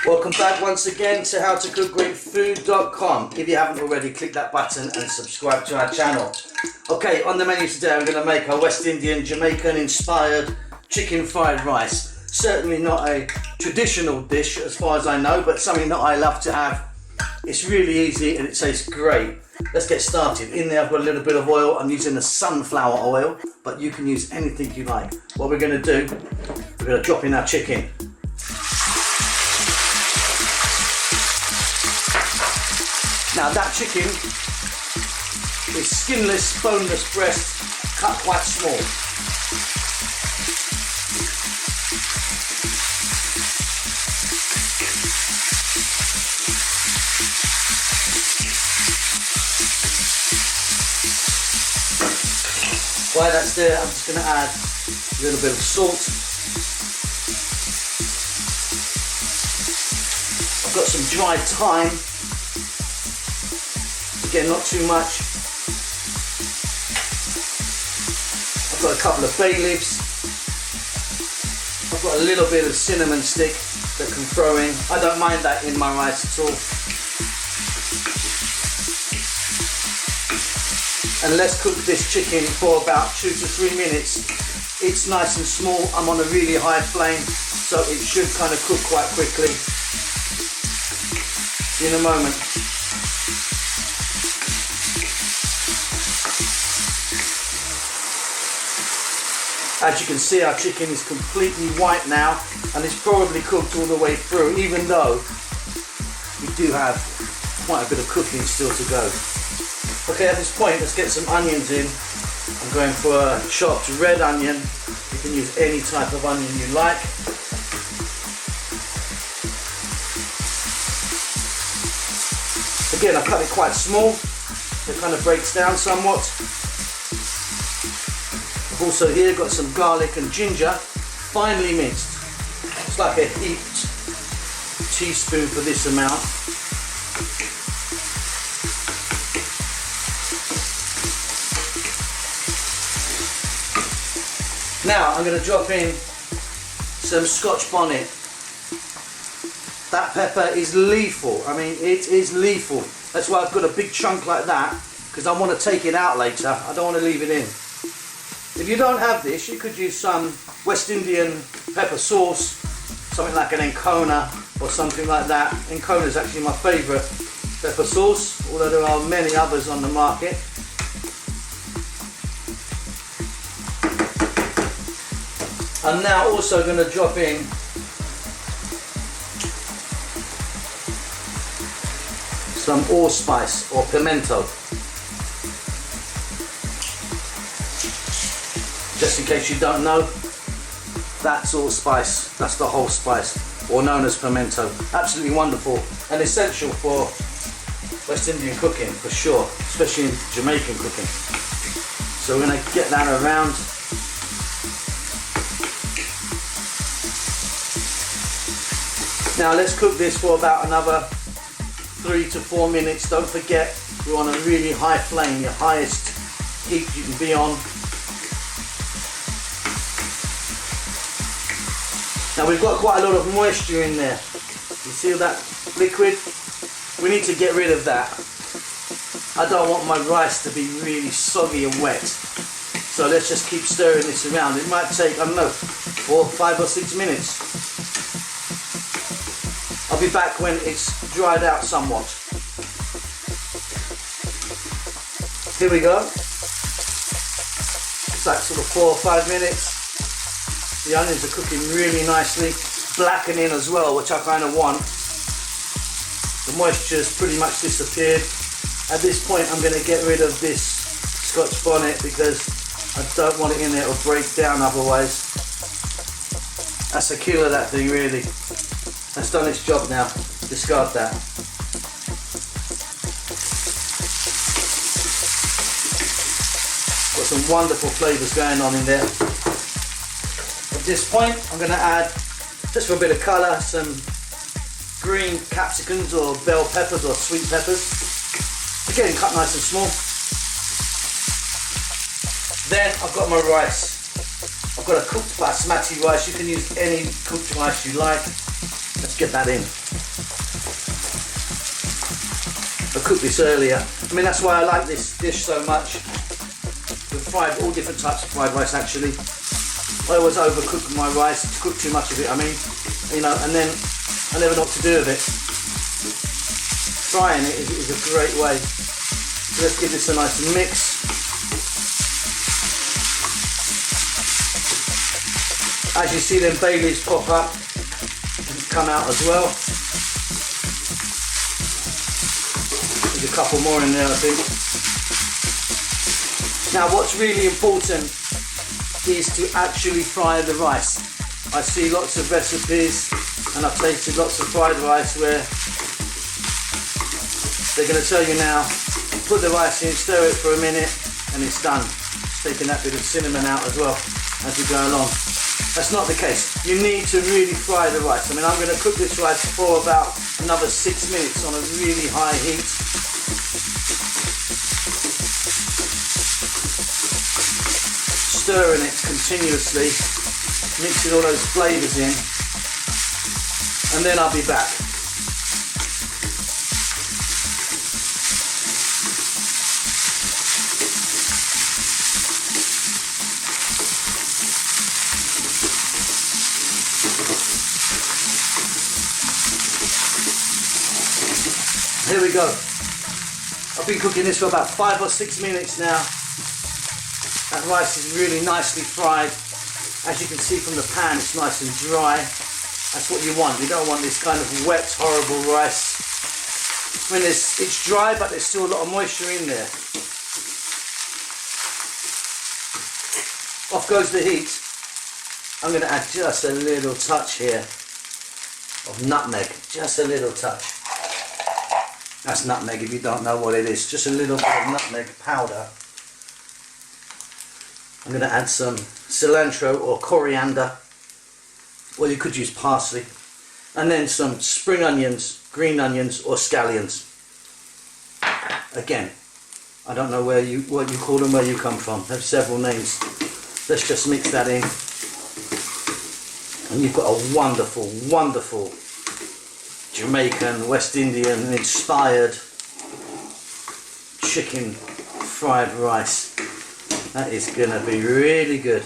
Welcome back once again to howtocookgreatfood.com. If you haven't already, click that button and subscribe to our channel. Okay, on the menu today I'm going to make a West Indian Jamaican inspired chicken fried rice. Certainly not a traditional dish as far as I know, but something that I love to have. It's really easy and it tastes great. Let's get started. In there I've got a little bit of oil. I'm using the sunflower oil, but you can use anything you like. What we're going to do, we're going to drop in our chicken. Now that chicken is skinless, boneless breast, cut quite small. While that's there, I'm just going to add a little bit of salt. I've got some dried thyme. Again, not too much. I've got a couple of bay leaves. I've got a little bit of cinnamon stick that I can throw in. I don't mind that in my rice at all. And let's cook this chicken for about 2 to 3 minutes. It's nice and small. I'm on a really high flame, so it should kind of cook quite quickly. In a moment. As you can see, our chicken is completely white now, and it's probably cooked all the way through, even though we do have quite a bit of cooking still to go. Okay, at this point, let's get some onions in. I'm going for a chopped red onion. You can use any type of onion you like. Again, I cut it quite small. It kind of breaks down somewhat. I've also here got some garlic and ginger, finely minced. It's like a heaped teaspoon for this amount. Now I'm going to drop in some Scotch bonnet. That pepper is lethal. I mean, it is lethal. That's why I've got a big chunk like that, because I want to take it out later. I don't want to leave it in. If you don't have this, you could use some West Indian pepper sauce, something like an Encona or something like that. Encona is actually my favourite pepper sauce, although there are many others on the market. I'm now also going to drop in some allspice or pimento. Just in case you don't know, that's allspice, that's the whole spice, or known as pimento. Absolutely wonderful and essential for West Indian cooking, for sure, especially in Jamaican cooking. So we're going to get that around. Now let's cook this for about another 3 to 4 minutes. Don't forget, we're on a really high flame, your highest heat you can be on. Now we've got quite a lot of moisture in there. You see that liquid? We need to get rid of that. I don't want my rice to be really soggy and wet. So let's just keep stirring this around. It might take, I don't know, 4, 5 or 6 minutes. I'll be back when it's dried out somewhat. Here we go. It's like sort of 4 or 5 minutes. The onions are cooking really nicely, blackening as well, which I kind of want. The moisture's pretty much disappeared. At this point, I'm going to get rid of this Scotch bonnet because I don't want it in there, it'll break down otherwise. That's a killer, that thing, really. That's done its job now. Discard that. Got some wonderful flavours going on in there. At this point, I'm going to add, just for a bit of colour, some green capsicums or bell peppers or sweet peppers. Again, cut nice and small. Then I've got my rice. I've got a cooked basmati rice. You can use any cooked rice you like. Let's get that in. I cooked this earlier. I mean, that's why I like this dish so much. We've fried all different types of fried rice actually. I always overcook my rice, cook too much of it, I mean, you know, and then I never know what to do with it. Frying it is a great way. So let's give this a nice mix. As you see them bay leaves pop up and come out as well. There's a couple more in there, I think. Now what's really important is to actually fry the rice. I see lots of recipes and I've tasted lots of fried rice where they're going to tell you now, put the rice in, stir it for a minute and it's done. Just taking that bit of cinnamon out as well as we go along. That's not the case. You need to really fry the rice. I mean, I'm going to cook this rice for about another 6 minutes on a really high heat. Stirring it continuously, mixing all those flavours in, and then I'll be back. Here we go. I've been cooking this for about 5 or 6 minutes now. That rice is really nicely fried. As you can see from the pan, it's nice and dry. That's what you want. You don't want this kind of wet, horrible rice. I mean, it's dry, but there's still a lot of moisture in there. Off goes the heat. I'm going to add just a little touch here of nutmeg. Just a little touch. That's nutmeg if you don't know what it is. Just a little bit of nutmeg powder. I'm going to add some cilantro or coriander. Well, you could use parsley. And then some spring onions, green onions or scallions. Again, I don't know what you call them, where you come from. There's several names. Let's just mix that in. And you've got a wonderful, wonderful Jamaican, West Indian inspired chicken fried rice. That is going to be really good.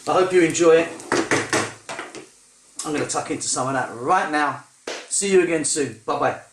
I hope you enjoy it. I'm going to tuck into some of that right now. See you again soon. Bye bye.